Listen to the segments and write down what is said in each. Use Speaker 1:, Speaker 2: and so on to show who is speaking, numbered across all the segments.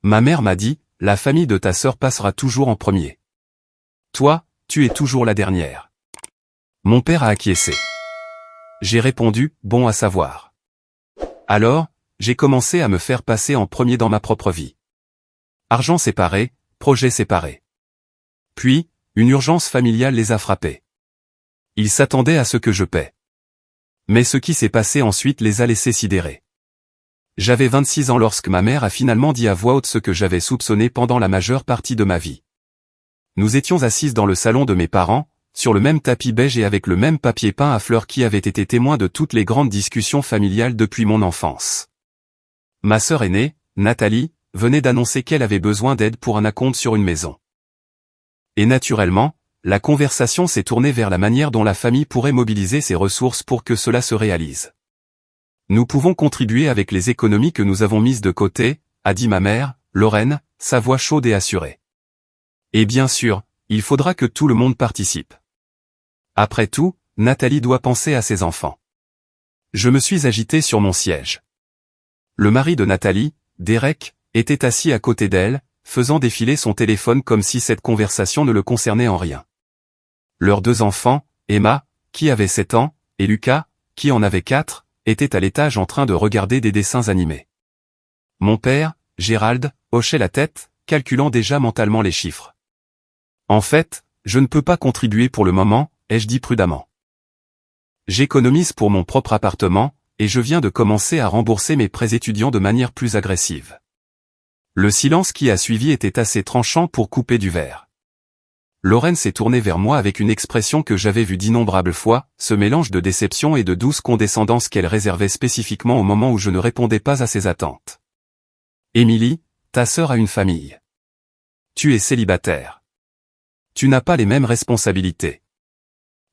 Speaker 1: Ma mère m'a dit, la famille de ta sœur passera toujours en premier. Toi, tu es toujours la dernière. Mon père a acquiescé. J'ai répondu, bon à savoir. Alors, j'ai commencé à me faire passer en premier dans ma propre vie. Argent séparé, projet séparé. Puis, une urgence familiale les a frappés. Ils s'attendaient à ce que je paie. Mais ce qui s'est passé ensuite les a laissés sidérés. J'avais 26 ans lorsque ma mère a finalement dit à voix haute ce que j'avais soupçonné pendant la majeure partie de ma vie. Nous étions assises dans le salon de mes parents, sur le même tapis beige et avec le même papier peint à fleurs qui avait été témoin de toutes les grandes discussions familiales depuis mon enfance. Ma sœur aînée, Nathalie, venait d'annoncer qu'elle avait besoin d'aide pour un acompte sur une maison. Et naturellement, la conversation s'est tournée vers la manière dont la famille pourrait mobiliser ses ressources pour que cela se réalise. Nous pouvons contribuer avec les économies que nous avons mises de côté, a dit ma mère, Lorraine, sa voix chaude et assurée. Et bien sûr, il faudra que tout le monde participe. Après tout, Nathalie doit penser à ses enfants. Je me suis agité sur mon siège. Le mari de Nathalie, Derek, était assis à côté d'elle, faisant défiler son téléphone comme si cette conversation ne le concernait en rien. Leurs 2 enfants, Emma, qui avait 7 ans, et Lucas, qui en avait 4, étaient à l'étage en train de regarder des dessins animés. Mon père, Gérald, hochait la tête, calculant déjà mentalement les chiffres. En fait, je ne peux pas contribuer pour le moment, ai-je dit prudemment. J'économise pour mon propre appartement, et je viens de commencer à rembourser mes prêts étudiants de manière plus agressive. Le silence qui a suivi était assez tranchant pour couper du verre. Lorraine s'est tournée vers moi avec une expression que j'avais vue d'innombrables fois, ce mélange de déception et de douce condescendance qu'elle réservait spécifiquement au moment où je ne répondais pas à ses attentes. Émilie, ta sœur a une famille. Tu es célibataire. Tu n'as pas les mêmes responsabilités.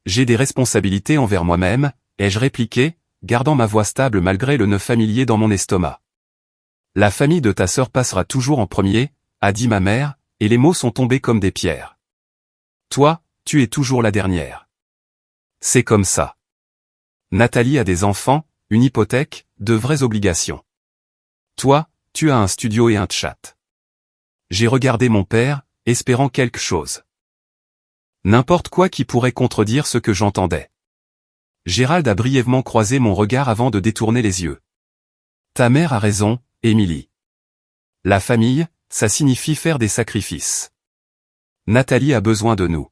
Speaker 1: J'ai des responsabilités envers moi-même, ai-je répliqué, gardant ma voix stable malgré le nœud familier dans mon estomac. La famille de ta sœur passera toujours en premier, a dit ma mère, et les mots sont tombés comme des pierres. Toi, tu es toujours la dernière. C'est comme ça. Nathalie a des enfants, une hypothèque, de vraies obligations. Toi, tu as un studio et un chat. J'ai regardé mon père, espérant quelque chose. N'importe quoi qui pourrait contredire ce que j'entendais. Gérald a brièvement croisé mon regard avant de détourner les yeux. Ta mère a raison, Émilie. La famille, ça signifie faire des sacrifices. Nathalie a besoin de nous.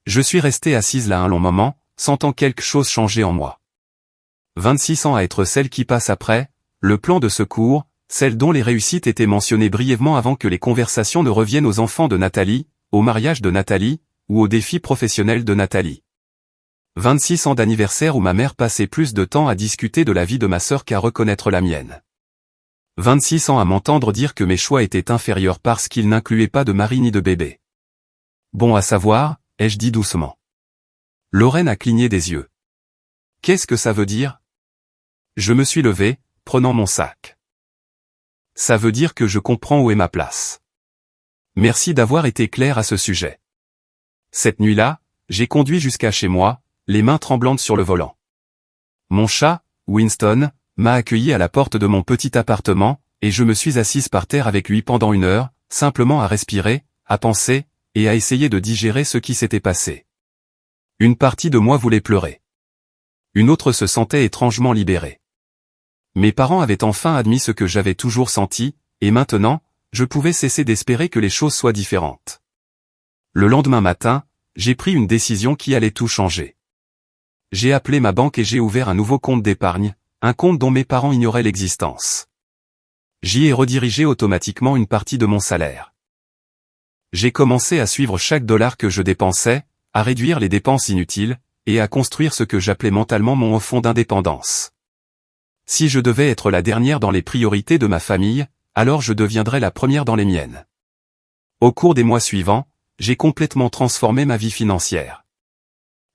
Speaker 1: Je suis restée assise là un long moment, sentant quelque chose changer en moi. 26 ans à être celle qui passe après, le plan de secours, celle dont les réussites étaient mentionnées brièvement avant que les conversations ne reviennent aux enfants de Nathalie, au mariage de Nathalie, ou aux défis professionnels de Nathalie. 26 ans d'anniversaire où ma mère passait plus de temps à discuter de la vie de ma sœur qu'à reconnaître la mienne. 26 ans à m'entendre dire que mes choix étaient inférieurs parce qu'ils n'incluaient pas de mari ni de bébé. Bon à savoir, ai-je dit doucement. Lorraine a cligné des yeux. Qu'est-ce que ça veut dire? Je me suis levé, prenant mon sac. Ça veut dire que je comprends où est ma place. Merci d'avoir été clair à ce sujet. Cette nuit-là, j'ai conduit jusqu'à chez moi, les mains tremblantes sur le volant. Mon chat, Winston, m'a accueilli à la porte de mon petit appartement, et je me suis assise par terre avec lui pendant 1 heure, simplement à respirer, à penser, et à essayer de digérer ce qui s'était passé. Une partie de moi voulait pleurer. Une autre se sentait étrangement libérée. Mes parents avaient enfin admis ce que j'avais toujours senti, et maintenant, je pouvais cesser d'espérer que les choses soient différentes. Le lendemain matin, j'ai pris une décision qui allait tout changer. J'ai appelé ma banque et j'ai ouvert un nouveau compte d'épargne, un compte dont mes parents ignoraient l'existence. J'y ai redirigé automatiquement une partie de mon salaire. J'ai commencé à suivre chaque dollar que je dépensais, à réduire les dépenses inutiles, et à construire ce que j'appelais mentalement mon haut fond d'indépendance. Si je devais être la dernière dans les priorités de ma famille, alors je deviendrais la première dans les miennes. Au cours des mois suivants, j'ai complètement transformé ma vie financière.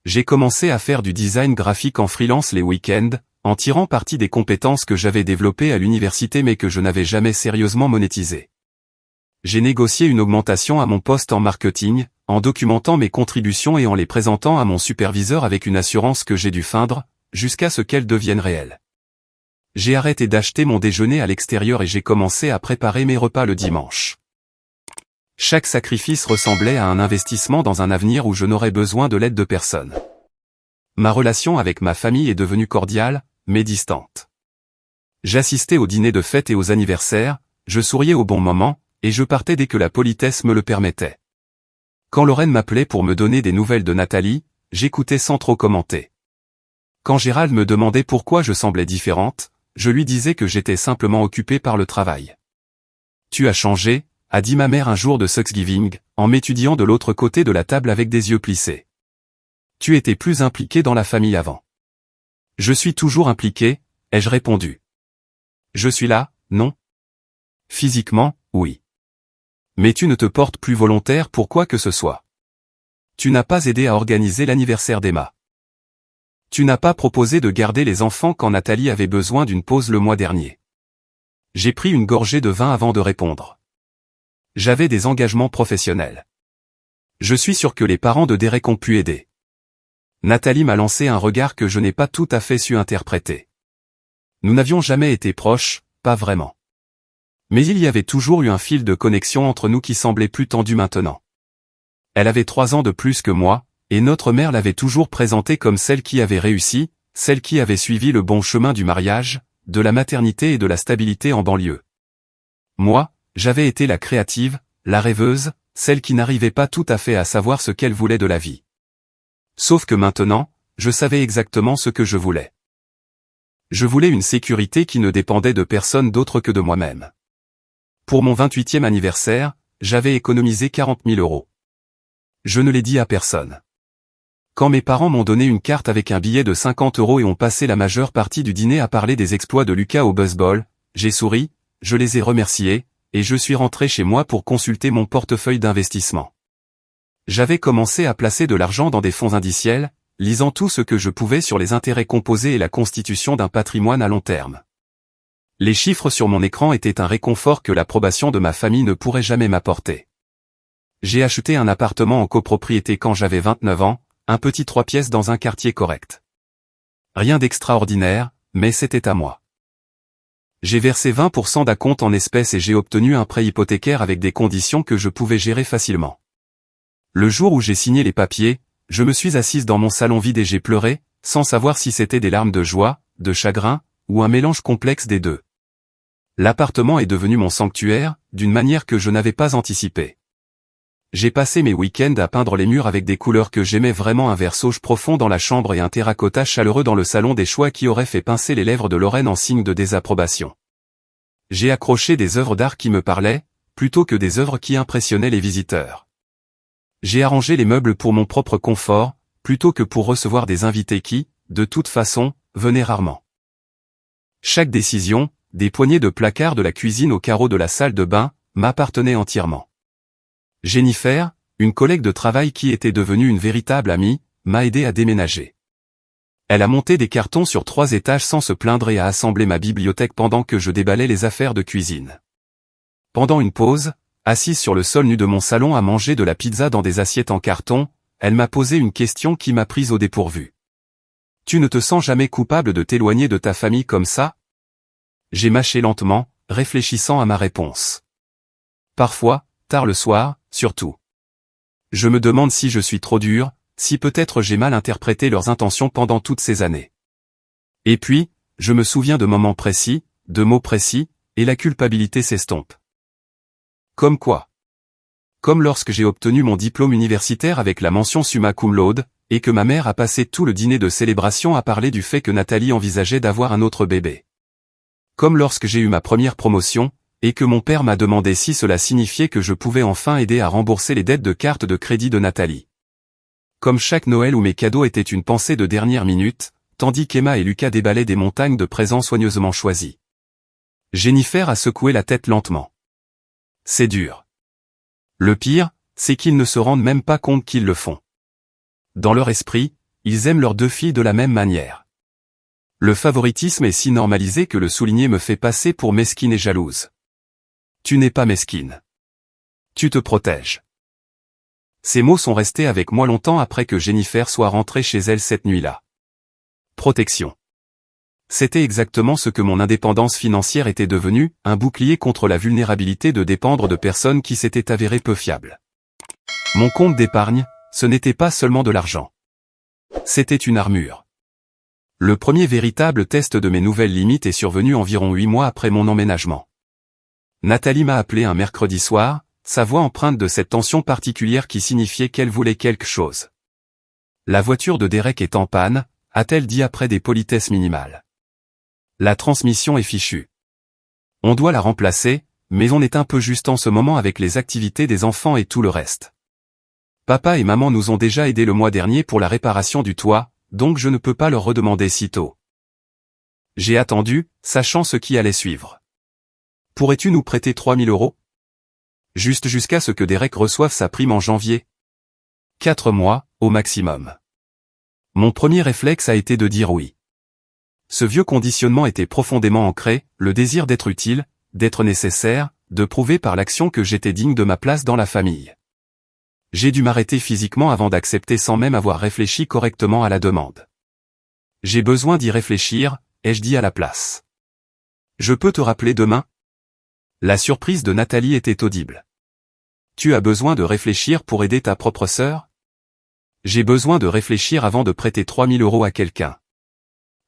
Speaker 1: J'ai commencé à faire du design graphique en freelance les week-ends, en tirant parti des compétences que j'avais développées à l'université mais que je n'avais jamais sérieusement monétisées. J'ai négocié une augmentation à mon poste en marketing, en documentant mes contributions et en les présentant à mon superviseur avec une assurance que j'ai dû feindre, jusqu'à ce qu'elles deviennent réelles. J'ai arrêté d'acheter mon déjeuner à l'extérieur et j'ai commencé à préparer mes repas le dimanche. Chaque sacrifice ressemblait à un investissement dans un avenir où je n'aurais besoin de l'aide de personne. Ma relation avec ma famille est devenue cordiale, mais distante. J'assistais aux dîners de fête et aux anniversaires, je souriais au bon moment, et je partais dès que la politesse me le permettait. Quand Lorraine m'appelait pour me donner des nouvelles de Nathalie, j'écoutais sans trop commenter. Quand Gérald me demandait pourquoi je semblais différente, je lui disais que j'étais simplement occupé par le travail. « Tu as changé », a dit ma mère un jour de Thanksgiving, en m'étudiant de l'autre côté de la table avec des yeux plissés. « Tu étais plus impliqué dans la famille avant. »« Je suis toujours impliqué », ai-je répondu. « Je suis là, non ? » ?»« Physiquement, oui. Mais tu ne te portes plus volontaire pour quoi que ce soit. Tu n'as pas aidé à organiser l'anniversaire d'Emma. Tu n'as pas proposé de garder les enfants quand Nathalie avait besoin d'une pause le mois dernier. J'ai pris une gorgée de vin avant de répondre. J'avais des engagements professionnels. Je suis sûr que les parents de Derek ont pu aider. Nathalie m'a lancé un regard que je n'ai pas tout à fait su interpréter. Nous n'avions jamais été proches, pas vraiment. Mais il y avait toujours eu un fil de connexion entre nous qui semblait plus tendu maintenant. Elle avait 3 ans de plus que moi, et notre mère l'avait toujours présentée comme celle qui avait réussi, celle qui avait suivi le bon chemin du mariage, de la maternité et de la stabilité en banlieue. Moi, j'avais été la créative, la rêveuse, celle qui n'arrivait pas tout à fait à savoir ce qu'elle voulait de la vie. Sauf que maintenant, je savais exactement ce que je voulais. Je voulais une sécurité qui ne dépendait de personne d'autre que de moi-même. Pour mon 28e anniversaire, j'avais économisé 40 000 €. Je ne l'ai dit à personne. Quand mes parents m'ont donné une carte avec un billet de 50 € et ont passé la majeure partie du dîner à parler des exploits de Lucas au baseball, j'ai souri, je les ai remerciés, et je suis rentré chez moi pour consulter mon portefeuille d'investissement. J'avais commencé à placer de l'argent dans des fonds indiciels, lisant tout ce que je pouvais sur les intérêts composés et la constitution d'un patrimoine à long terme. Les chiffres sur mon écran étaient un réconfort que l'approbation de ma famille ne pourrait jamais m'apporter. J'ai acheté un appartement en copropriété quand j'avais 29 ans, un petit 3 pièces dans un quartier correct. Rien d'extraordinaire, mais c'était à moi. J'ai versé 20% d'acompte en espèces et j'ai obtenu un prêt hypothécaire avec des conditions que je pouvais gérer facilement. Le jour où j'ai signé les papiers, je me suis assise dans mon salon vide et j'ai pleuré, sans savoir si c'était des larmes de joie, de chagrin, ou un mélange complexe des deux. L'appartement est devenu mon sanctuaire, d'une manière que je n'avais pas anticipée. J'ai passé mes week-ends à peindre les murs avec des couleurs que j'aimais vraiment, un vert sauge profond dans la chambre et un terracotta chaleureux dans le salon, des choix qui auraient fait pincer les lèvres de Lorraine en signe de désapprobation. J'ai accroché des œuvres d'art qui me parlaient, plutôt que des œuvres qui impressionnaient les visiteurs. J'ai arrangé les meubles pour mon propre confort, plutôt que pour recevoir des invités qui, de toute façon, venaient rarement. Chaque décision, des poignées de placard de la cuisine aux carreaux de la salle de bain, m'appartenait entièrement. Jennifer, une collègue de travail qui était devenue une véritable amie, m'a aidé à déménager. Elle a monté des cartons sur 3 étages sans se plaindre et a assemblé ma bibliothèque pendant que je déballais les affaires de cuisine. Pendant une pause, assise sur le sol nu de mon salon à manger de la pizza dans des assiettes en carton, elle m'a posé une question qui m'a prise au dépourvu. « Tu ne te sens jamais coupable de t'éloigner de ta famille comme ça ?» J'ai mâché lentement, réfléchissant à ma réponse. Parfois, tard le soir, surtout. Je me demande si je suis trop dur, si peut-être j'ai mal interprété leurs intentions pendant toutes ces années. Et puis, je me souviens de moments précis, de mots précis, et la culpabilité s'estompe. Comme quoi? Comme lorsque j'ai obtenu mon diplôme universitaire avec la mention summa cum laude, et que ma mère a passé tout le dîner de célébration à parler du fait que Nathalie envisageait d'avoir un autre bébé. Comme lorsque j'ai eu ma première promotion, et que mon père m'a demandé si cela signifiait que je pouvais enfin aider à rembourser les dettes de carte de crédit de Nathalie. Comme chaque Noël où mes cadeaux étaient une pensée de dernière minute, tandis qu'Emma et Lucas déballaient des montagnes de présents soigneusement choisis. Jennifer a secoué la tête lentement. C'est dur. Le pire, c'est qu'ils ne se rendent même pas compte qu'ils le font. Dans leur esprit, ils aiment leurs 2 filles de la même manière. Le favoritisme est si normalisé que le souligner me fait passer pour mesquine et jalouse. Tu n'es pas mesquine. Tu te protèges. Ces mots sont restés avec moi longtemps après que Jennifer soit rentrée chez elle cette nuit-là. Protection. C'était exactement ce que mon indépendance financière était devenue, un bouclier contre la vulnérabilité de dépendre de personnes qui s'étaient avérées peu fiables. Mon compte d'épargne, ce n'était pas seulement de l'argent. C'était une armure. Le premier véritable test de mes nouvelles limites est survenu environ 8 mois après mon emménagement. Nathalie m'a appelé un mercredi soir, sa voix empreinte de cette tension particulière qui signifiait qu'elle voulait quelque chose. La voiture de Derek est en panne, a-t-elle dit après des politesses minimales. La transmission est fichue. On doit la remplacer, mais on est un peu juste en ce moment avec les activités des enfants et tout le reste. Papa et maman nous ont déjà aidés le mois dernier pour la réparation du toit, donc je ne peux pas leur redemander si tôt. J'ai attendu, sachant ce qui allait suivre. Pourrais-tu nous prêter 3 000 €? Juste jusqu'à ce que Derek reçoive sa prime en janvier. 4 mois, au maximum. Mon premier réflexe a été de dire oui. Ce vieux conditionnement était profondément ancré, le désir d'être utile, d'être nécessaire, de prouver par l'action que j'étais digne de ma place dans la famille. J'ai dû m'arrêter physiquement avant d'accepter sans même avoir réfléchi correctement à la demande. J'ai besoin d'y réfléchir, ai-je dit à la place. Je peux te rappeler demain? La surprise de Nathalie était audible. Tu as besoin de réfléchir pour aider ta propre sœur? J'ai besoin de réfléchir avant de prêter 3 000 € à quelqu'un.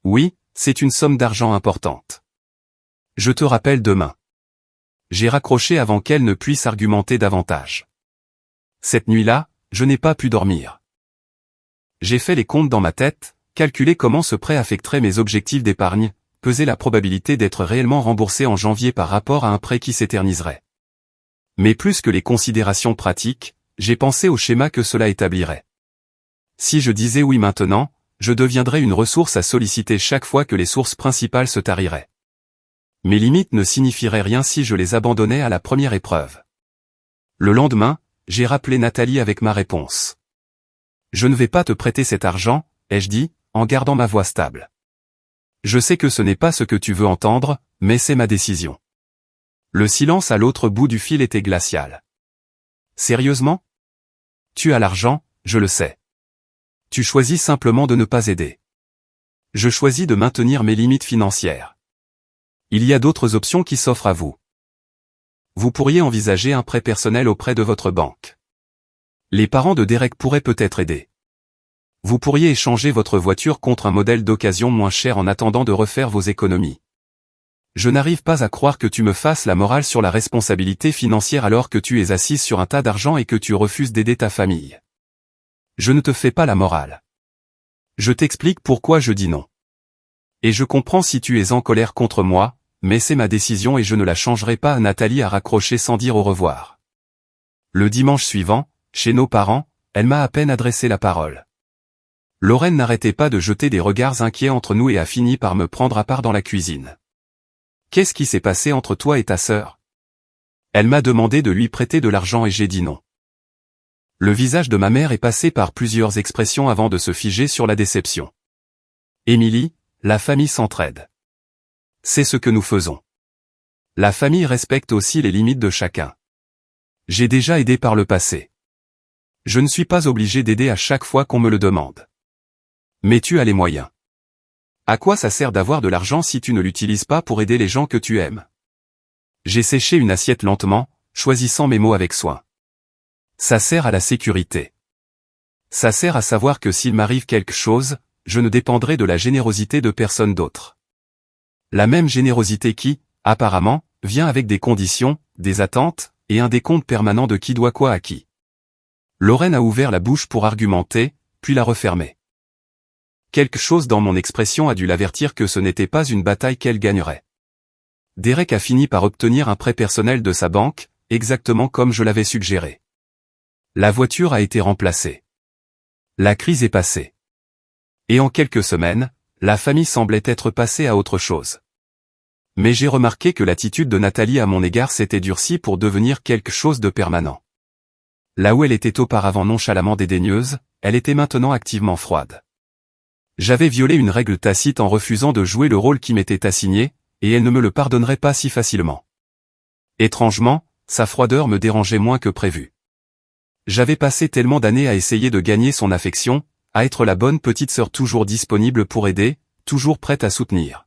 Speaker 1: Oui, c'est une somme d'argent importante. Je te rappelle demain. J'ai raccroché avant qu'elle ne puisse argumenter davantage. Cette nuit-là, je n'ai pas pu dormir. J'ai fait les comptes dans ma tête, calculé comment ce prêt affecterait mes objectifs d'épargne, pesé la probabilité d'être réellement remboursé en janvier par rapport à un prêt qui s'éterniserait. Mais plus que les considérations pratiques, j'ai pensé au schéma que cela établirait. Si je disais oui maintenant, je deviendrais une ressource à solliciter chaque fois que les sources principales se tariraient. Mes limites ne signifieraient rien si je les abandonnais à la première épreuve. Le lendemain, j'ai rappelé Nathalie avec ma réponse. Je ne vais pas te prêter cet argent, ai-je dit, en gardant ma voix stable. Je sais que ce n'est pas ce que tu veux entendre, mais c'est ma décision. Le silence à l'autre bout du fil était glacial. Sérieusement? Tu as l'argent, je le sais. Tu choisis simplement de ne pas aider. Je choisis de maintenir mes limites financières. Il y a d'autres options qui s'offrent à vous. Vous pourriez envisager un prêt personnel auprès de votre banque. Les parents de Derek pourraient peut-être aider. Vous pourriez échanger votre voiture contre un modèle d'occasion moins cher en attendant de refaire vos économies. Je n'arrive pas à croire que tu me fasses la morale sur la responsabilité financière alors que tu es assise sur un tas d'argent et que tu refuses d'aider ta famille. Je ne te fais pas la morale. Je t'explique pourquoi je dis non. Et je comprends si tu es en colère contre moi, mais c'est ma décision et je ne la changerai pas. Nathalie a raccroché sans dire au revoir. Le dimanche suivant, chez nos parents, elle m'a à peine adressé la parole. Lorraine n'arrêtait pas de jeter des regards inquiets entre nous et a fini par me prendre à part dans la cuisine. Qu'est-ce qui s'est passé entre toi et ta sœur? Elle m'a demandé de lui prêter de l'argent et j'ai dit non. Le visage de ma mère est passé par plusieurs expressions avant de se figer sur la déception. Émilie, la famille s'entraide. C'est ce que nous faisons. La famille respecte aussi les limites de chacun. J'ai déjà aidé par le passé. Je ne suis pas obligé d'aider à chaque fois qu'on me le demande. Mais tu as les moyens. À quoi ça sert d'avoir de l'argent si tu ne l'utilises pas pour aider les gens que tu aimes? J'ai séché une assiette lentement, choisissant mes mots avec soin. Ça sert à la sécurité. Ça sert à savoir que s'il m'arrive quelque chose, je ne dépendrai de la générosité de personne d'autre. La même générosité qui, apparemment, vient avec des conditions, des attentes, et un décompte permanent de qui doit quoi à qui. Lorraine a ouvert la bouche pour argumenter, puis l'a refermée. Quelque chose dans mon expression a dû l'avertir que ce n'était pas une bataille qu'elle gagnerait. Derek a fini par obtenir un prêt personnel de sa banque, exactement comme je l'avais suggéré. La voiture a été remplacée. La crise est passée. Et en quelques semaines, la famille semblait être passée à autre chose. Mais j'ai remarqué que l'attitude de Nathalie à mon égard s'était durcie pour devenir quelque chose de permanent. Là où elle était auparavant nonchalamment dédaigneuse, elle était maintenant activement froide. J'avais violé une règle tacite en refusant de jouer le rôle qui m'était assigné, et elle ne me le pardonnerait pas si facilement. Étrangement, sa froideur me dérangeait moins que prévu. J'avais passé tellement d'années à essayer de gagner son affection, à être la bonne petite sœur toujours disponible pour aider, toujours prête à soutenir.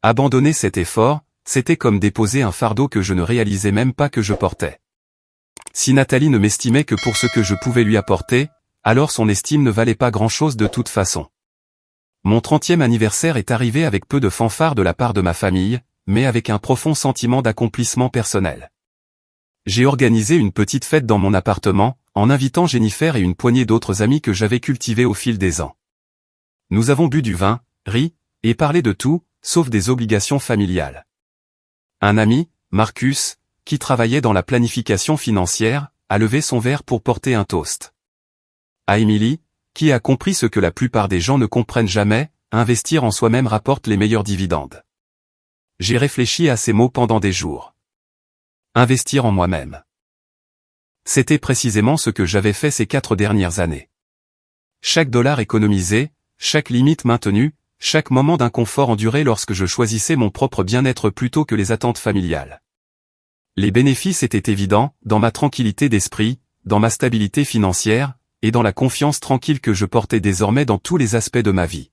Speaker 1: Abandonner cet effort, c'était comme déposer un fardeau que je ne réalisais même pas que je portais. Si Nathalie ne m'estimait que pour ce que je pouvais lui apporter, alors son estime ne valait pas grand-chose de toute façon. Mon 30e anniversaire est arrivé avec peu de fanfare de la part de ma famille, mais avec un profond sentiment d'accomplissement personnel. J'ai organisé une petite fête dans mon appartement, en invitant Jennifer et une poignée d'autres amis que j'avais cultivés au fil des ans. Nous avons bu du vin, ri, et parlé de tout, sauf des obligations familiales. Un ami, Marcus, qui travaillait dans la planification financière, a levé son verre pour porter un toast. À Emily, qui a compris ce que la plupart des gens ne comprennent jamais, investir en soi-même rapporte les meilleurs dividendes. J'ai réfléchi à ces mots pendant des jours. Investir en moi-même. C'était précisément ce que j'avais fait ces 4 dernières années. Chaque dollar économisé, chaque limite maintenue, chaque moment d'inconfort enduré lorsque je choisissais mon propre bien-être plutôt que les attentes familiales. Les bénéfices étaient évidents, dans ma tranquillité d'esprit, dans ma stabilité financière, et dans la confiance tranquille que je portais désormais dans tous les aspects de ma vie.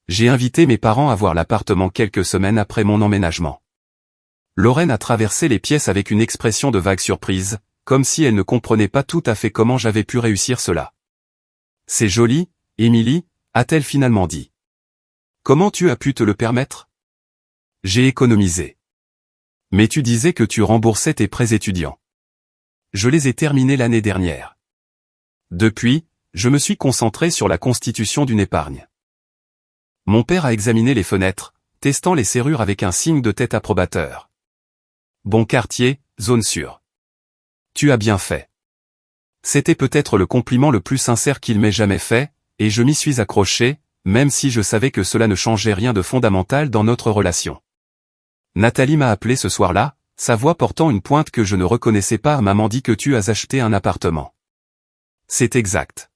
Speaker 1: J'ai invité mes parents à voir l'appartement quelques semaines après mon emménagement. Lorraine a traversé les pièces avec une expression de vague surprise, comme si elle ne comprenait pas tout à fait comment j'avais pu réussir cela. « C'est joli, Émilie » a-t-elle finalement dit. « Comment tu as pu te le permettre ?» J'ai économisé. « Mais tu disais que tu remboursais tes prêts étudiants. » Je les ai terminés l'année dernière. Depuis, je me suis concentré sur la constitution d'une épargne. Mon père a examiné les fenêtres, testant les serrures avec un signe de tête approbateur. Bon quartier, zone sûre. Tu as bien fait. C'était peut-être le compliment le plus sincère qu'il m'ait jamais fait, et je m'y suis accroché, même si je savais que cela ne changeait rien de fondamental dans notre relation. Nathalie m'a appelé ce soir-là, sa voix portant une pointe que je ne reconnaissais pas. Maman dit que tu as acheté un appartement. C'est exact.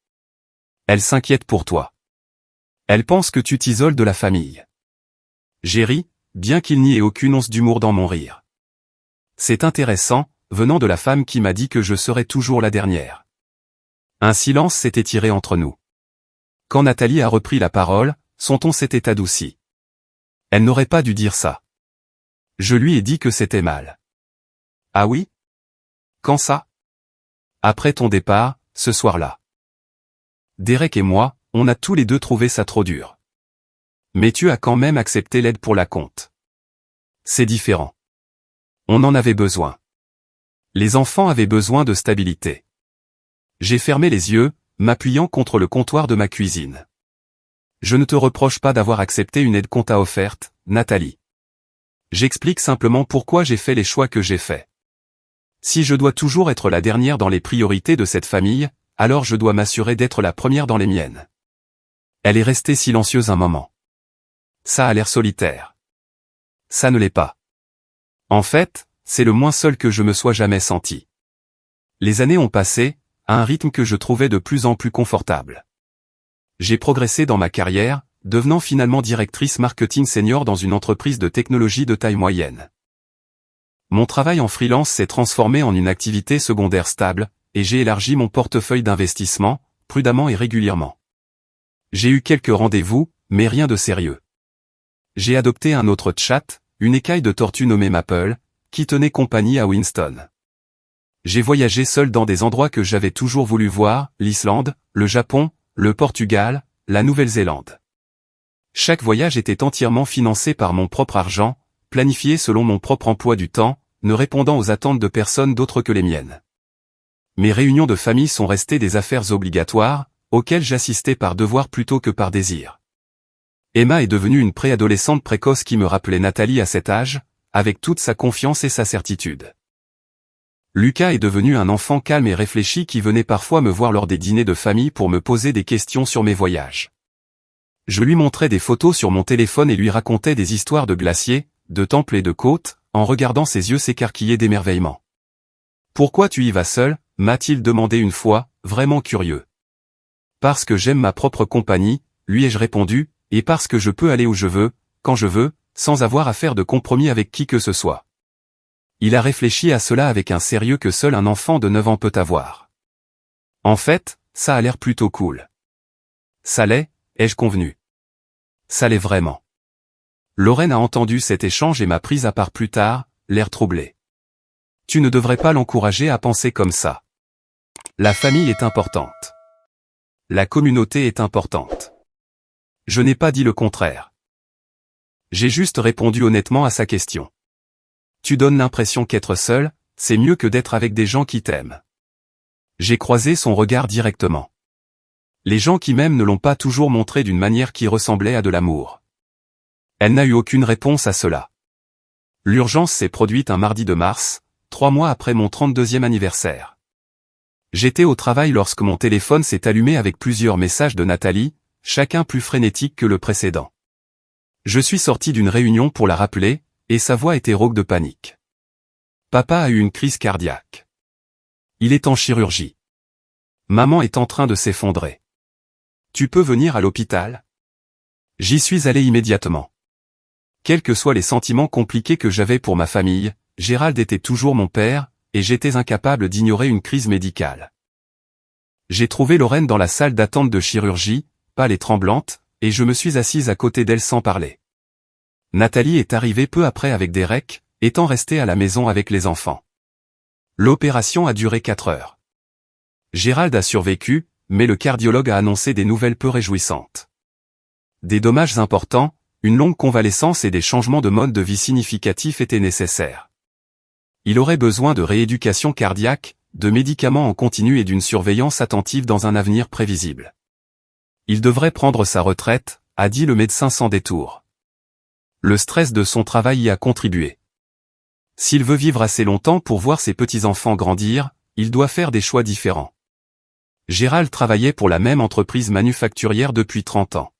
Speaker 1: Elle s'inquiète pour toi. Elle pense que tu t'isoles de la famille. J'ai ri, bien qu'il n'y ait aucune once d'humour dans mon rire. C'est intéressant, venant de la femme qui m'a dit que je serais toujours la dernière. Un silence s'est étiré entre nous. Quand Nathalie a repris la parole, son ton s'était adouci. Elle n'aurait pas dû dire ça. Je lui ai dit que c'était mal. Ah oui? Quand ça? Après ton départ, ce soir-là. Derek et moi, on a tous les deux trouvé ça trop dur. Mais tu as quand même accepté l'aide pour la compte. C'est différent. On en avait besoin. Les enfants avaient besoin de stabilité. J'ai fermé les yeux, m'appuyant contre le comptoir de ma cuisine. Je ne te reproche pas d'avoir accepté une aide qu'on t'a offerte, Nathalie. J'explique simplement pourquoi j'ai fait les choix que j'ai faits. Si je dois toujours être la dernière dans les priorités de cette famille, alors je dois m'assurer d'être la première dans les miennes. Elle est restée silencieuse un moment. Ça a l'air solitaire. Ça ne l'est pas. En fait, c'est le moins seul que je me sois jamais senti. Les années ont passé, à un rythme que je trouvais de plus en plus confortable. J'ai progressé dans ma carrière, devenant finalement directrice marketing senior dans une entreprise de technologie de taille moyenne. Mon travail en freelance s'est transformé en une activité secondaire stable, et j'ai élargi mon portefeuille d'investissement, prudemment et régulièrement. J'ai eu quelques rendez-vous, mais rien de sérieux. J'ai adopté un autre chat, une écaille de tortue nommée Maple, qui tenait compagnie à Winston. J'ai voyagé seul dans des endroits que j'avais toujours voulu voir, l'Islande, le Japon, le Portugal, la Nouvelle-Zélande. Chaque voyage était entièrement financé par mon propre argent, planifié selon mon propre emploi du temps, ne répondant aux attentes de personne d'autre que les miennes. Mes réunions de famille sont restées des affaires obligatoires, auxquelles j'assistais par devoir plutôt que par désir. Emma est devenue une préadolescente précoce qui me rappelait Nathalie à cet âge, avec toute sa confiance et sa certitude. Lucas est devenu un enfant calme et réfléchi qui venait parfois me voir lors des dîners de famille pour me poser des questions sur mes voyages. Je lui montrais des photos sur mon téléphone et lui racontais des histoires de glaciers, de temples et de côtes, en regardant ses yeux s'écarquiller d'émerveillement. « Pourquoi tu y vas seul ?» m'a-t-il demandé une fois, vraiment curieux. « Parce que j'aime ma propre compagnie », lui ai-je répondu, « et parce que je peux aller où je veux, quand je veux, sans avoir à faire de compromis avec qui que ce soit. » Il a réfléchi à cela avec un sérieux que seul un enfant de 9 ans peut avoir. « En fait, ça a l'air plutôt cool. » « Ça l'est, ai-je convenu. » « Ça l'est vraiment. » Lorraine a entendu cet échange et m'a prise à part plus tard, l'air troublé. Tu ne devrais pas l'encourager à penser comme ça. La famille est importante. La communauté est importante. Je n'ai pas dit le contraire. J'ai juste répondu honnêtement à sa question. Tu donnes l'impression qu'être seul, c'est mieux que d'être avec des gens qui t'aiment. J'ai croisé son regard directement. Les gens qui m'aiment ne l'ont pas toujours montré d'une manière qui ressemblait à de l'amour. Elle n'a eu aucune réponse à cela. L'urgence s'est produite un mardi de mars, 3 mois après mon 32e anniversaire. J'étais au travail lorsque mon téléphone s'est allumé avec plusieurs messages de Nathalie, chacun plus frénétique que le précédent. Je suis sorti d'une réunion pour la rappeler, et sa voix était rauque de panique. Papa a eu une crise cardiaque. Il est en chirurgie. Maman est en train de s'effondrer. Tu peux venir à l'hôpital? J'y suis allé immédiatement. Quels que soient les sentiments compliqués que j'avais pour ma famille, Gérald était toujours mon père, et j'étais incapable d'ignorer une crise médicale. J'ai trouvé Lorraine dans la salle d'attente de chirurgie, pâle et tremblante, et je me suis assise à côté d'elle sans parler. Nathalie est arrivée peu après avec Derek, étant restée à la maison avec les enfants. L'opération a duré 4 heures. Gérald a survécu, mais le cardiologue a annoncé des nouvelles peu réjouissantes. Des dommages importants, une longue convalescence et des changements de mode de vie significatifs étaient nécessaires. Il aurait besoin de rééducation cardiaque, de médicaments en continu et d'une surveillance attentive dans un avenir prévisible. Il devrait prendre sa retraite, a dit le médecin sans détour. Le stress de son travail y a contribué. S'il veut vivre assez longtemps pour voir ses petits-enfants grandir, il doit faire des choix différents. Gérald travaillait pour la même entreprise manufacturière depuis 30 ans.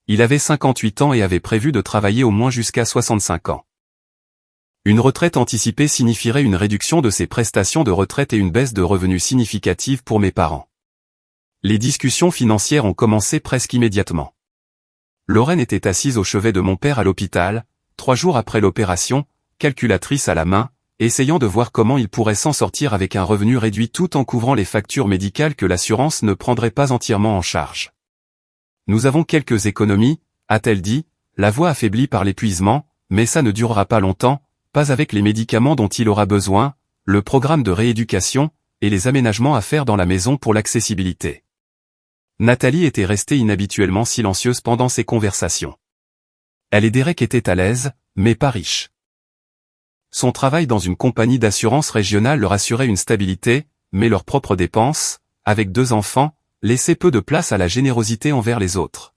Speaker 1: Il avait 58 ans et avait prévu de travailler au moins jusqu'à 65 ans. Une retraite anticipée signifierait une réduction de ses prestations de retraite et une baisse de revenus significative pour mes parents. Les discussions financières ont commencé presque immédiatement. Lorraine était assise au chevet de mon père à l'hôpital, 3 jours après l'opération, calculatrice à la main, essayant de voir comment il pourrait s'en sortir avec un revenu réduit tout en couvrant les factures médicales que l'assurance ne prendrait pas entièrement en charge. Nous avons quelques économies, a-t-elle dit, la voix affaiblie par l'épuisement, mais ça ne durera pas longtemps, pas avec les médicaments dont il aura besoin, le programme de rééducation, et les aménagements à faire dans la maison pour l'accessibilité. Nathalie était restée inhabituellement silencieuse pendant ces conversations. Elle et Derek étaient à l'aise, mais pas riches. Son travail dans une compagnie d'assurance régionale leur assurait une stabilité, mais leurs propres dépenses, avec 2 enfants, laissaient peu de place à la générosité envers les autres.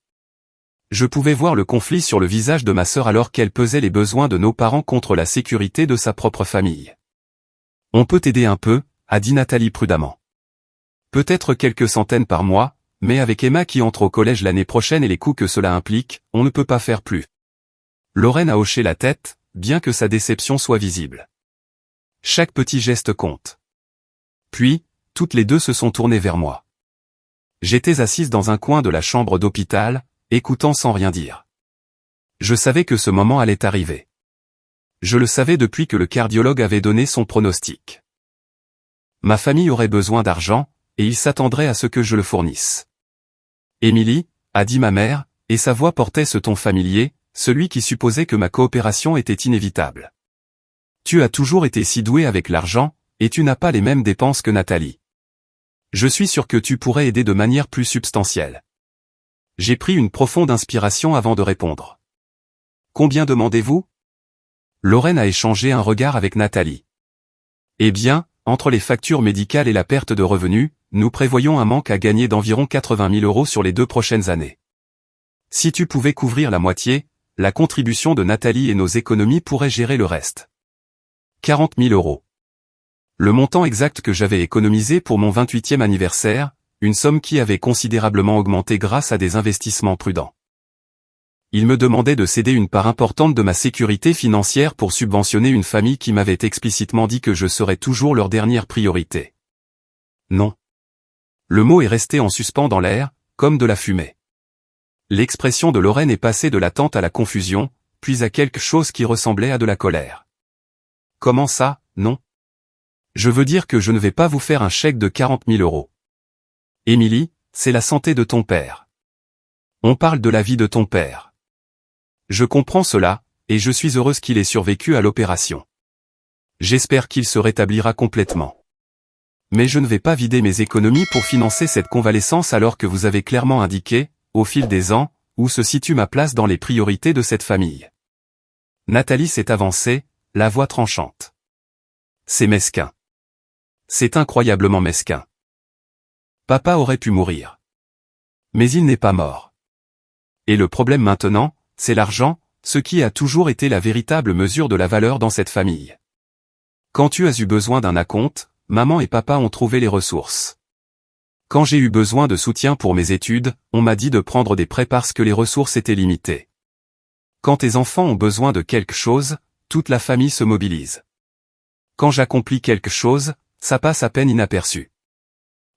Speaker 1: Je pouvais voir le conflit sur le visage de ma sœur alors qu'elle pesait les besoins de nos parents contre la sécurité de sa propre famille. On peut aider un peu, a dit Nathalie prudemment. Peut-être quelques centaines par mois, mais avec Emma qui entre au collège l'année prochaine et les coûts que cela implique, on ne peut pas faire plus. Lorraine a hoché la tête, bien que sa déception soit visible. Chaque petit geste compte. Puis, toutes les deux se sont tournées vers moi. J'étais assise dans un coin de la chambre d'hôpital, écoutant sans rien dire. Je savais que ce moment allait arriver. Je le savais depuis que le cardiologue avait donné son pronostic. Ma famille aurait besoin d'argent, et il s'attendrait à ce que je le fournisse. Émilie, a dit ma mère, et sa voix portait ce ton familier, celui qui supposait que ma coopération était inévitable. Tu as toujours été si doué avec l'argent, et tu n'as pas les mêmes dépenses que Nathalie. Je suis sûr que tu pourrais aider de manière plus substantielle. J'ai pris une profonde inspiration avant de répondre. Combien demandez-vous? Lorraine a échangé un regard avec Nathalie. Eh bien, entre les factures médicales et la perte de revenus, nous prévoyons un manque à gagner d'environ 80 000 € sur les 2 prochaines années. Si tu pouvais couvrir la moitié, la contribution de Nathalie et nos économies pourraient gérer le reste. 40 000 €. Le montant exact que j'avais économisé pour mon 28e anniversaire, une somme qui avait considérablement augmenté grâce à des investissements prudents. Il me demandait de céder une part importante de ma sécurité financière pour subventionner une famille qui m'avait explicitement dit que je serais toujours leur dernière priorité. Non. Le mot est resté en suspens dans l'air, comme de la fumée. L'expression de Lorraine est passée de l'attente à la confusion, puis à quelque chose qui ressemblait à de la colère. Comment ça, non? Je veux dire que je ne vais pas vous faire un chèque de 40 000 €. Émilie, c'est la santé de ton père. On parle de la vie de ton père. Je comprends cela, et je suis heureuse qu'il ait survécu à l'opération. J'espère qu'il se rétablira complètement. Mais je ne vais pas vider mes économies pour financer cette convalescence alors que vous avez clairement indiqué, au fil des ans, où se situe ma place dans les priorités de cette famille. Nathalie s'est avancée, la voix tranchante. C'est mesquin. C'est incroyablement mesquin. Papa aurait pu mourir. Mais il n'est pas mort. Et le problème maintenant, c'est l'argent, ce qui a toujours été la véritable mesure de la valeur dans cette famille. Quand tu as eu besoin d'un acompte, maman et papa ont trouvé les ressources. Quand j'ai eu besoin de soutien pour mes études, on m'a dit de prendre des prêts parce que les ressources étaient limitées. Quand tes enfants ont besoin de quelque chose, toute la famille se mobilise. Quand j'accomplis quelque chose, ça passe à peine inaperçu.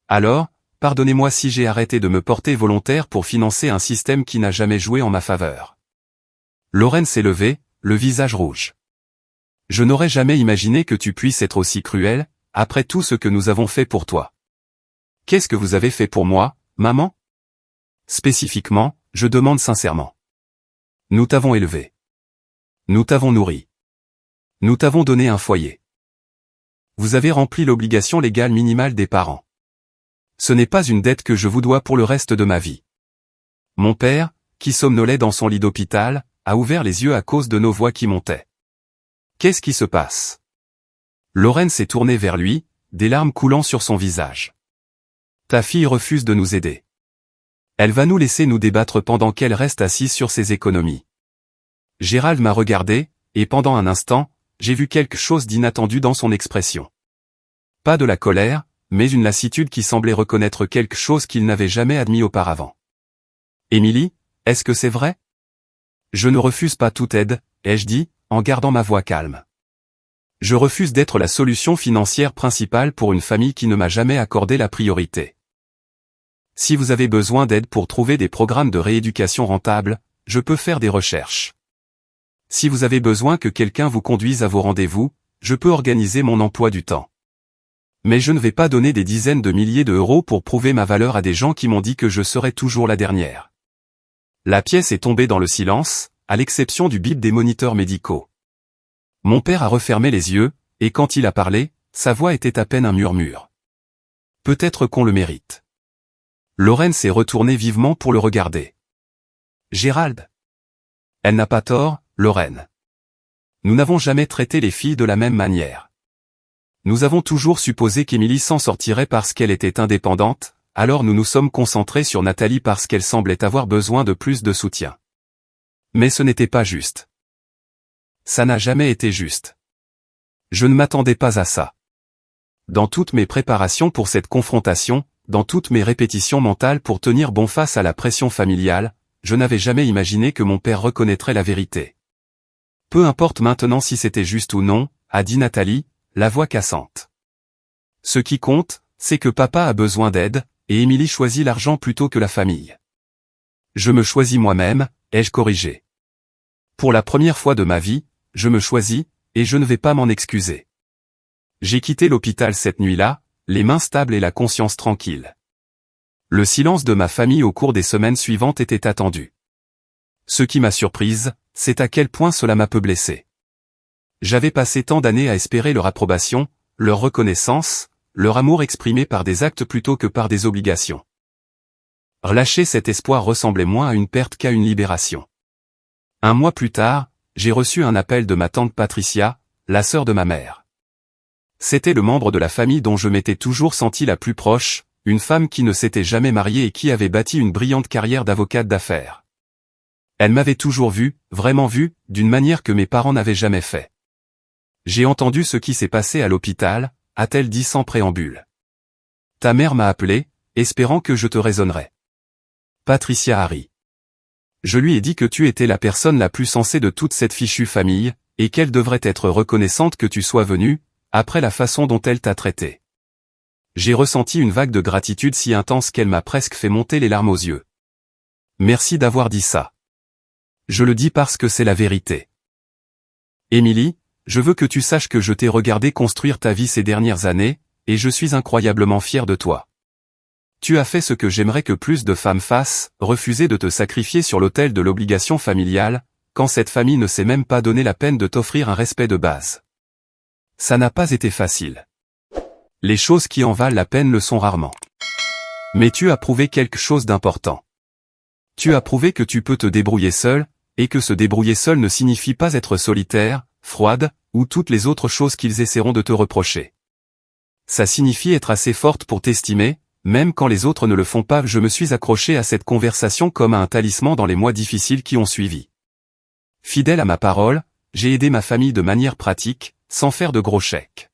Speaker 1: Alors, pardonnez-moi si j'ai arrêté de me porter volontaire pour financer un système qui n'a jamais joué en ma faveur. Lorraine s'est levée, le visage rouge. Je n'aurais jamais imaginé que tu puisses être aussi cruel, après tout ce que nous avons fait pour toi. Qu'est-ce que vous avez fait pour moi, maman? Spécifiquement, je demande sincèrement. Nous t'avons élevé. Nous t'avons nourri. Nous t'avons donné un foyer. Vous avez rempli l'obligation légale minimale des parents. Ce n'est pas une dette que je vous dois pour le reste de ma vie. Mon père, qui somnolait dans son lit d'hôpital, a ouvert les yeux à cause de nos voix qui montaient. Qu'est-ce qui se passe? Lorraine s'est tournée vers lui, des larmes coulant sur son visage. Ta fille refuse de nous aider. Elle va nous laisser nous débattre pendant qu'elle reste assise sur ses économies. Gérald m'a regardé, et pendant un instant, j'ai vu quelque chose d'inattendu dans son expression. Pas de la colère, mais une lassitude qui semblait reconnaître quelque chose qu'il n'avait jamais admis auparavant. Émilie, est-ce que c'est vrai? Je ne refuse pas toute aide, ai-je dit, en gardant ma voix calme. Je refuse d'être la solution financière principale pour une famille qui ne m'a jamais accordé la priorité. Si vous avez besoin d'aide pour trouver des programmes de rééducation rentables, je peux faire des recherches. Si vous avez besoin que quelqu'un vous conduise à vos rendez-vous, je peux organiser mon emploi du temps. Mais je ne vais pas donner des dizaines de milliers d'euros pour prouver ma valeur à des gens qui m'ont dit que je serais toujours la dernière. La pièce est tombée dans le silence, à l'exception du bip des moniteurs médicaux. Mon père a refermé les yeux, et quand il a parlé, sa voix était à peine un murmure. Peut-être qu'on le mérite. Lorraine s'est retournée vivement pour le regarder. Gérald. Elle n'a pas tort, Lorraine. Nous n'avons jamais traité les filles de la même manière. Nous avons toujours supposé qu'Émilie s'en sortirait parce qu'elle était indépendante, alors nous nous sommes concentrés sur Nathalie parce qu'elle semblait avoir besoin de plus de soutien. Mais ce n'était pas juste. Ça n'a jamais été juste. Je ne m'attendais pas à ça. Dans toutes mes préparations pour cette confrontation, dans toutes mes répétitions mentales pour tenir bon face à la pression familiale, je n'avais jamais imaginé que mon père reconnaîtrait la vérité. Peu importe maintenant si c'était juste ou non, a dit Nathalie, la voix cassante. Ce qui compte, c'est que papa a besoin d'aide, et Émilie choisit l'argent plutôt que la famille. Je me choisis moi-même, ai-je corrigé. Pour la première fois de ma vie, je me choisis, et je ne vais pas m'en excuser. J'ai quitté l'hôpital cette nuit-là, les mains stables et la conscience tranquille. Le silence de ma famille au cours des semaines suivantes était attendu. Ce qui m'a surprise, c'est à quel point cela m'a peu blessé. J'avais passé tant d'années à espérer leur approbation, leur reconnaissance, leur amour exprimé par des actes plutôt que par des obligations. Relâcher cet espoir ressemblait moins à une perte qu'à une libération. Un mois plus tard, j'ai reçu un appel de ma tante Patricia, la sœur de ma mère. C'était le membre de la famille dont je m'étais toujours senti la plus proche, une femme qui ne s'était jamais mariée et qui avait bâti une brillante carrière d'avocate d'affaires. Elle m'avait toujours vu, vraiment vu, d'une manière que mes parents n'avaient jamais fait. J'ai entendu ce qui s'est passé à l'hôpital, a-t-elle dit sans préambule. Ta mère m'a appelé, espérant que je te raisonnerais. Patricia a ri. Je lui ai dit que tu étais la personne la plus sensée de toute cette fichue famille, et qu'elle devrait être reconnaissante que tu sois venue, après la façon dont elle t'a traité. J'ai ressenti une vague de gratitude si intense qu'elle m'a presque fait monter les larmes aux yeux. Merci d'avoir dit ça. Je le dis parce que c'est la vérité. Émilie, je veux que tu saches que je t'ai regardé construire ta vie ces dernières années, et je suis incroyablement fier de toi. Tu as fait ce que j'aimerais que plus de femmes fassent, refuser de te sacrifier sur l'autel de l'obligation familiale, quand cette famille ne s'est même pas donné la peine de t'offrir un respect de base. Ça n'a pas été facile. Les choses qui en valent la peine le sont rarement. Mais tu as prouvé quelque chose d'important. Tu as prouvé que tu peux te débrouiller seul, et que se débrouiller seul ne signifie pas être solitaire, froide, ou toutes les autres choses qu'ils essaieront de te reprocher. Ça signifie être assez forte pour t'estimer, même quand les autres ne le font pas. Je me suis accroché à cette conversation comme à un talisman dans les mois difficiles qui ont suivi. Fidèle à ma parole, j'ai aidé ma famille de manière pratique, sans faire de gros chèques.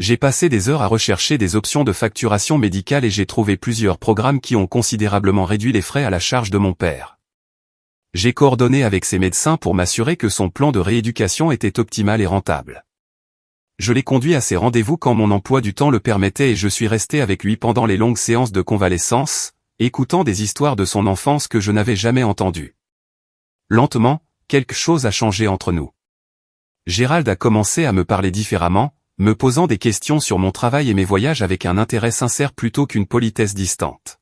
Speaker 1: J'ai passé des heures à rechercher des options de facturation médicale et j'ai trouvé plusieurs programmes qui ont considérablement réduit les frais à la charge de mon père. J'ai coordonné avec ses médecins pour m'assurer que son plan de rééducation était optimal et rentable. Je l'ai conduit à ses rendez-vous quand mon emploi du temps le permettait et je suis resté avec lui pendant les longues séances de convalescence, écoutant des histoires de son enfance que je n'avais jamais entendues. Lentement, quelque chose a changé entre nous. Gérald a commencé à me parler différemment, me posant des questions sur mon travail et mes voyages avec un intérêt sincère plutôt qu'une politesse distante.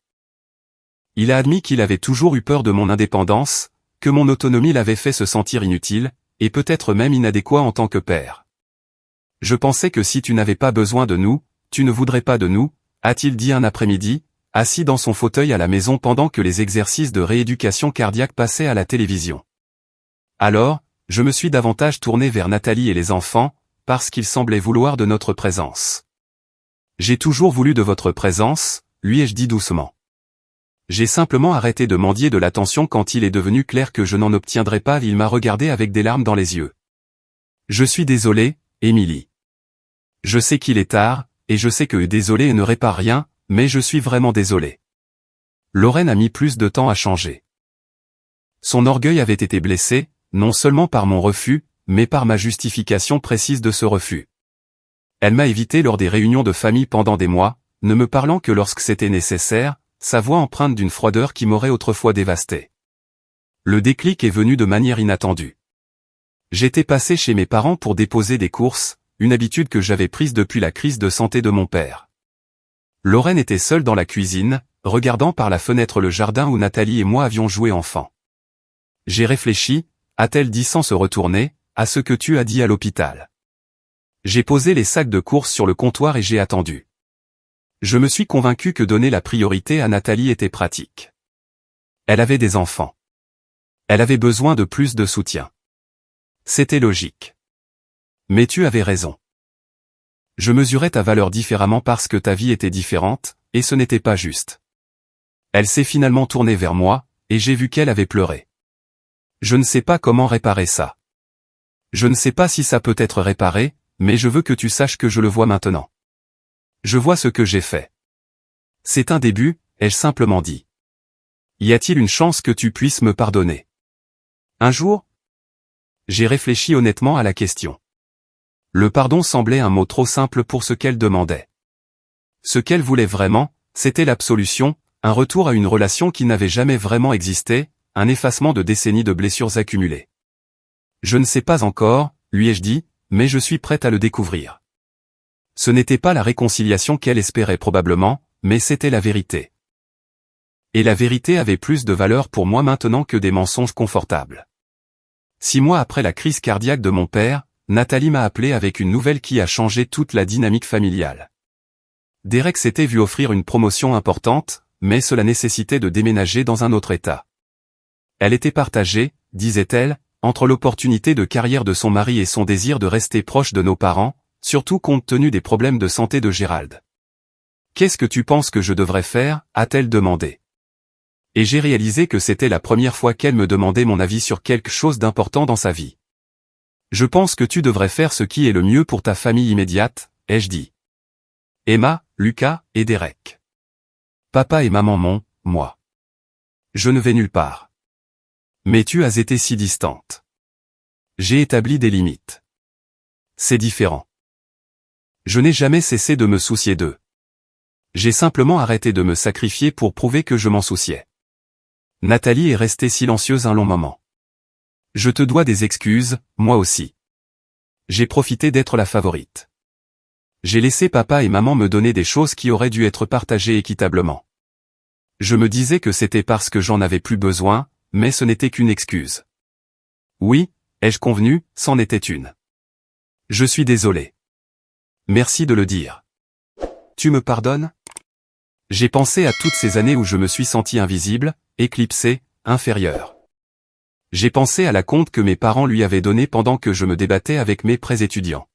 Speaker 1: Il a admis qu'il avait toujours eu peur de mon indépendance, que mon autonomie l'avait fait se sentir inutile, et peut-être même inadéquat en tant que père. Je pensais que si tu n'avais pas besoin de nous, tu ne voudrais pas de nous, a-t-il dit un après-midi, assis dans son fauteuil à la maison pendant que les exercices de rééducation cardiaque passaient à la télévision. Alors, je me suis davantage tourné vers Nathalie et les enfants, parce qu'ils semblaient vouloir de notre présence. J'ai toujours voulu de votre présence, lui ai-je dit doucement. J'ai simplement arrêté de mendier de l'attention quand il est devenu clair que je n'en obtiendrais pas. Il m'a regardé avec des larmes dans les yeux. Je suis désolé, Émilie. Je sais qu'il est tard, et je sais que désolé ne répare rien, mais je suis vraiment désolé. Lorraine a mis plus de temps à changer. Son orgueil avait été blessé, non seulement par mon refus, mais par ma justification précise de ce refus. Elle m'a évité lors des réunions de famille pendant des mois, ne me parlant que lorsque c'était nécessaire, sa voix empreinte d'une froideur qui m'aurait autrefois dévasté. Le déclic est venu de manière inattendue. J'étais passé chez mes parents pour déposer des courses, une habitude que j'avais prise depuis la crise de santé de mon père. Lorraine était seule dans la cuisine, regardant par la fenêtre le jardin où Nathalie et moi avions joué enfant. J'ai réfléchi, a-t-elle dit sans se retourner, à ce que tu as dit à l'hôpital. J'ai posé les sacs de courses sur le comptoir et j'ai attendu. Je me suis convaincu que donner la priorité à Nathalie était pratique. Elle avait des enfants. Elle avait besoin de plus de soutien. C'était logique. Mais tu avais raison. Je mesurais ta valeur différemment parce que ta vie était différente, et ce n'était pas juste. Elle s'est finalement tournée vers moi, et j'ai vu qu'elle avait pleuré. Je ne sais pas comment réparer ça. Je ne sais pas si ça peut être réparé, mais je veux que tu saches que je le vois maintenant. Je vois ce que j'ai fait. C'est un début, ai-je simplement dit. Y a-t-il une chance que tu puisses me pardonner? Un jour? J'ai réfléchi honnêtement à la question. Le pardon semblait un mot trop simple pour ce qu'elle demandait. Ce qu'elle voulait vraiment, c'était l'absolution, un retour à une relation qui n'avait jamais vraiment existé, un effacement de décennies de blessures accumulées. Je ne sais pas encore, lui ai-je dit, mais je suis prête à le découvrir. Ce n'était pas la réconciliation qu'elle espérait probablement, mais c'était la vérité. Et la vérité avait plus de valeur pour moi maintenant que des mensonges confortables. 6 mois après la crise cardiaque de mon père, Nathalie m'a appelé avec une nouvelle qui a changé toute la dynamique familiale. Derek s'était vu offrir une promotion importante, mais cela nécessitait de déménager dans un autre état. Elle était partagée, disait-elle, entre l'opportunité de carrière de son mari et son désir de rester proche de nos parents, surtout compte tenu des problèmes de santé de Gérald. « Qu'est-ce que tu penses que je devrais faire ?» a-t-elle demandé. Et j'ai réalisé que c'était la première fois qu'elle me demandait mon avis sur quelque chose d'important dans sa vie. « Je pense que tu devrais faire ce qui est le mieux pour ta famille immédiate, ai-je dit. Emma, Lucas et Derek. Papa et maman m'ont, moi. Je ne vais nulle part. Mais tu as été si distante. J'ai établi des limites. C'est différent. Je n'ai jamais cessé de me soucier d'eux. J'ai simplement arrêté de me sacrifier pour prouver que je m'en souciais. Nathalie est restée silencieuse un long moment. Je te dois des excuses, moi aussi. J'ai profité d'être la favorite. J'ai laissé papa et maman me donner des choses qui auraient dû être partagées équitablement. Je me disais que c'était parce que j'en avais plus besoin, mais ce n'était qu'une excuse. Oui, ai-je convenu, c'en était une. Je suis désolé. Merci de le dire. Tu me pardonnes? J'ai pensé à toutes ces années où je me suis senti invisible, éclipsé, inférieur. J'ai pensé à la compte que mes parents lui avaient donnée pendant que je me débattais avec mes prêts étudiants.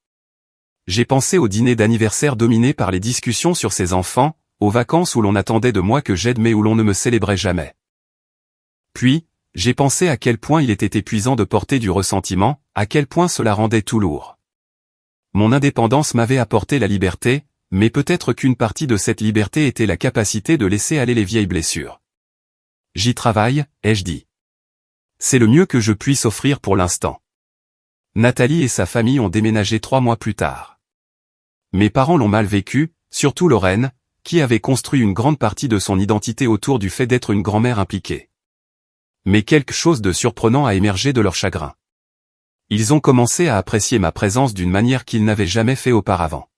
Speaker 1: J'ai pensé au dîner d'anniversaire dominé par les discussions sur ses enfants, aux vacances où l'on attendait de moi que j'aide mais où l'on ne me célébrait jamais. Puis, j'ai pensé à quel point il était épuisant de porter du ressentiment, à quel point cela rendait tout lourd. Mon indépendance m'avait apporté la liberté, mais peut-être qu'une partie de cette liberté était la capacité de laisser aller les vieilles blessures. J'y travaille, ai-je dit. C'est le mieux que je puisse offrir pour l'instant. Nathalie et sa famille ont déménagé 3 mois plus tard. Mes parents l'ont mal vécu, surtout Lorraine, qui avait construit une grande partie de son identité autour du fait d'être une grand-mère impliquée. Mais quelque chose de surprenant a émergé de leur chagrin. Ils ont commencé à apprécier ma présence d'une manière qu'ils n'avaient jamais fait auparavant.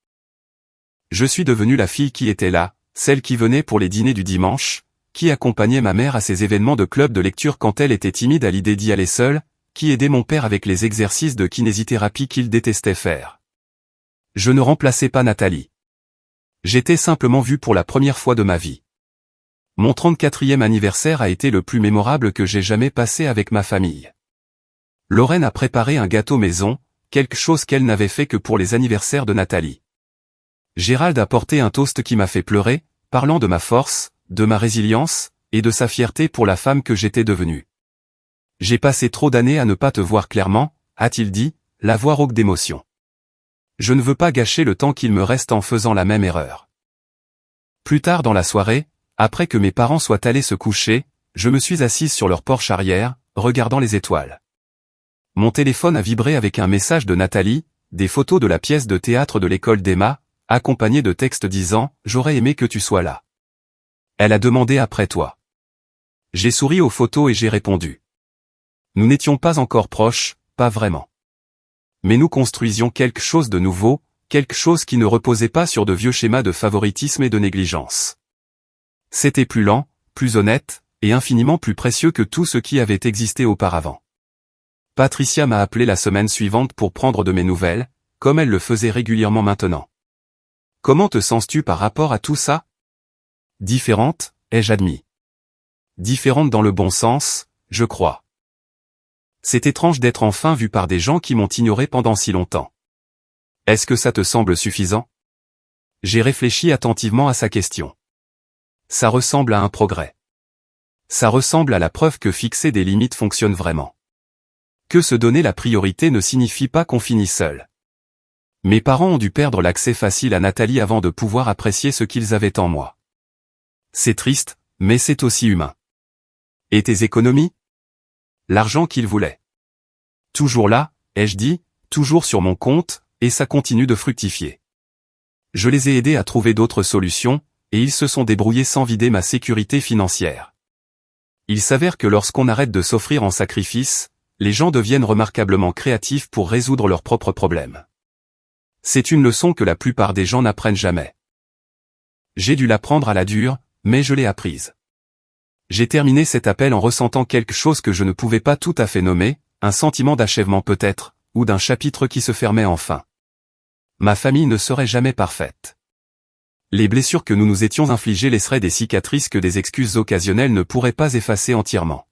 Speaker 1: Je suis devenue la fille qui était là, celle qui venait pour les dîners du dimanche, qui accompagnait ma mère à ses événements de club de lecture quand elle était timide à l'idée d'y aller seule, qui aidait mon père avec les exercices de kinésithérapie qu'il détestait faire. Je ne remplaçais pas Nathalie. J'étais simplement vue pour la première fois de ma vie. Mon 34e anniversaire a été le plus mémorable que j'ai jamais passé avec ma famille. Lorraine a préparé un gâteau maison, quelque chose qu'elle n'avait fait que pour les anniversaires de Nathalie. Gérald a porté un toast qui m'a fait pleurer, parlant de ma force, de ma résilience, et de sa fierté pour la femme que j'étais devenue. J'ai passé trop d'années à ne pas te voir clairement, a-t-il dit, la voix rauque d'émotion. Je ne veux pas gâcher le temps qu'il me reste en faisant la même erreur. Plus tard dans la soirée, après que mes parents soient allés se coucher, je me suis assise sur leur porche arrière, regardant les étoiles. Mon téléphone a vibré avec un message de Nathalie, des photos de la pièce de théâtre de l'école d'Emma, accompagné de textes disant « J'aurais aimé que tu sois là ». Elle a demandé après toi. J'ai souri aux photos et j'ai répondu. Nous n'étions pas encore proches, pas vraiment. Mais nous construisions quelque chose de nouveau, quelque chose qui ne reposait pas sur de vieux schémas de favoritisme et de négligence. C'était plus lent, plus honnête, et infiniment plus précieux que tout ce qui avait existé auparavant. Patricia m'a appelé la semaine suivante pour prendre de mes nouvelles, comme elle le faisait régulièrement maintenant. Comment te sens-tu par rapport à tout ça? Différente, ai-je admis. Différente dans le bon sens, je crois. C'est étrange d'être enfin vue par des gens qui m'ont ignoré pendant si longtemps. Est-ce que ça te semble suffisant? J'ai réfléchi attentivement à sa question. Ça ressemble à un progrès. Ça ressemble à la preuve que fixer des limites fonctionne vraiment. Que se donner la priorité ne signifie pas qu'on finit seul. Mes parents ont dû perdre l'accès facile à Nathalie avant de pouvoir apprécier ce qu'ils avaient en moi. C'est triste, mais c'est aussi humain. Et tes économies? L'argent qu'ils voulaient. Toujours là, ai-je dit, toujours sur mon compte, et ça continue de fructifier. Je les ai aidés à trouver d'autres solutions, et ils se sont débrouillés sans vider ma sécurité financière. Il s'avère que lorsqu'on arrête de s'offrir en sacrifice, les gens deviennent remarquablement créatifs pour résoudre leurs propres problèmes. C'est une leçon que la plupart des gens n'apprennent jamais. J'ai dû l'apprendre à la dure, mais je l'ai apprise. J'ai terminé cet appel en ressentant quelque chose que je ne pouvais pas tout à fait nommer, un sentiment d'achèvement peut-être, ou d'un chapitre qui se fermait enfin. Ma famille ne serait jamais parfaite. Les blessures que nous nous étions infligées laisseraient des cicatrices que des excuses occasionnelles ne pourraient pas effacer entièrement.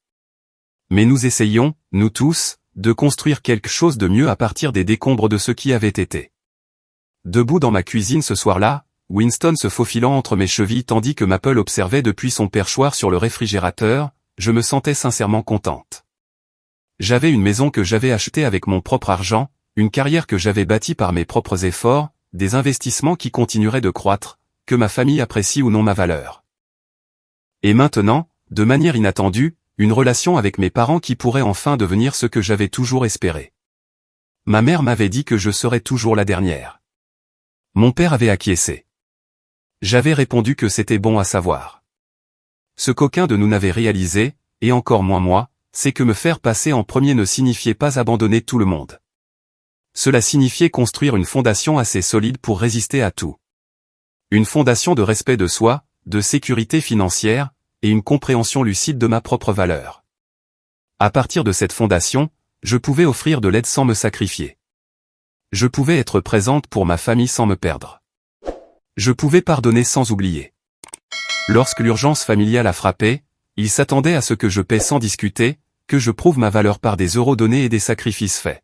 Speaker 1: Mais nous essayons, nous tous, de construire quelque chose de mieux à partir des décombres de ce qui avait été. Debout dans ma cuisine ce soir-là, Winston se faufilant entre mes chevilles tandis que Maple observait depuis son perchoir sur le réfrigérateur, je me sentais sincèrement contente. J'avais une maison que j'avais achetée avec mon propre argent, une carrière que j'avais bâtie par mes propres efforts, des investissements qui continueraient de croître, que ma famille apprécie ou non ma valeur. Et maintenant, de manière inattendue, une relation avec mes parents qui pourrait enfin devenir ce que j'avais toujours espéré. Ma mère m'avait dit que je serais toujours la dernière. Mon père avait acquiescé. J'avais répondu que c'était bon à savoir. Ce qu'aucun de nous n'avait réalisé, et encore moins moi, c'est que me faire passer en premier ne signifiait pas abandonner tout le monde. Cela signifiait construire une fondation assez solide pour résister à tout. Une fondation de respect de soi, de sécurité financière, et une compréhension lucide de ma propre valeur. À partir de cette fondation, Je pouvais offrir de l'aide sans me sacrifier. Je pouvais être présente pour ma famille sans me perdre. Je pouvais pardonner sans oublier. Lorsque l'urgence familiale a frappé, il s'attendait à ce que je paie sans discuter, que je prouve ma valeur par des euros donnés et des sacrifices faits.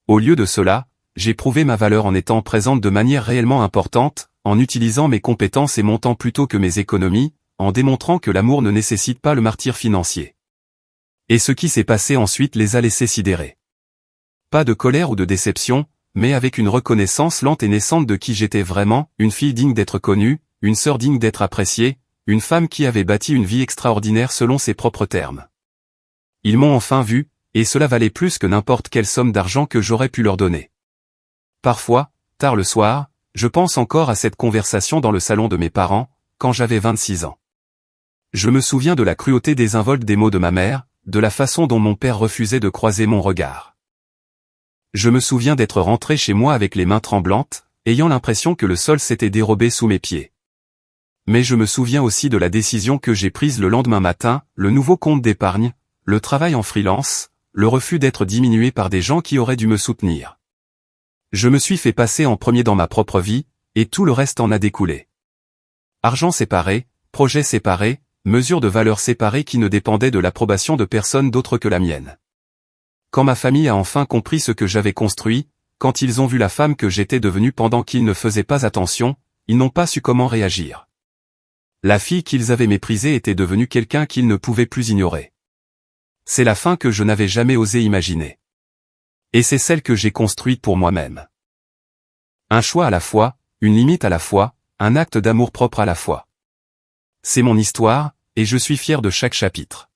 Speaker 1: Au lieu de cela, j'ai prouvé ma valeur en étant présente de manière réellement importante, en utilisant mes compétences et mon temps plutôt que mes économies, en démontrant que l'amour ne nécessite pas le martyre financier. Et ce qui s'est passé ensuite les a laissés sidérés. Pas de colère ou de déception, mais avec une reconnaissance lente et naissante de qui j'étais vraiment, une fille digne d'être connue, une sœur digne d'être appréciée, une femme qui avait bâti une vie extraordinaire selon ses propres termes. Ils m'ont enfin vu, et cela valait plus que n'importe quelle somme d'argent que j'aurais pu leur donner. Parfois, tard le soir, je pense encore à cette conversation dans le salon de mes parents, quand j'avais 26 ans. Je me souviens de la cruauté désinvolte des mots de ma mère, de la façon dont mon père refusait de croiser mon regard. Je me souviens d'être rentré chez moi avec les mains tremblantes, ayant l'impression que le sol s'était dérobé sous mes pieds. Mais je me souviens aussi de la décision que j'ai prise le lendemain matin, le nouveau compte d'épargne, le travail en freelance, le refus d'être diminué par des gens qui auraient dû me soutenir. Je me suis fait passer en premier dans ma propre vie, et tout le reste en a découlé. Argent séparé, projet séparé, mesure de valeur séparée qui ne dépendait de l'approbation de personne d'autre que la mienne. Quand ma famille a enfin compris ce que j'avais construit, quand ils ont vu la femme que j'étais devenue pendant qu'ils ne faisaient pas attention, ils n'ont pas su comment réagir. La fille qu'ils avaient méprisée était devenue quelqu'un qu'ils ne pouvaient plus ignorer. C'est la fin que je n'avais jamais osé imaginer. Et c'est celle que j'ai construite pour moi-même. Un choix à la fois, une limite à la fois, un acte d'amour propre à la fois. C'est mon histoire, et je suis fier de chaque chapitre.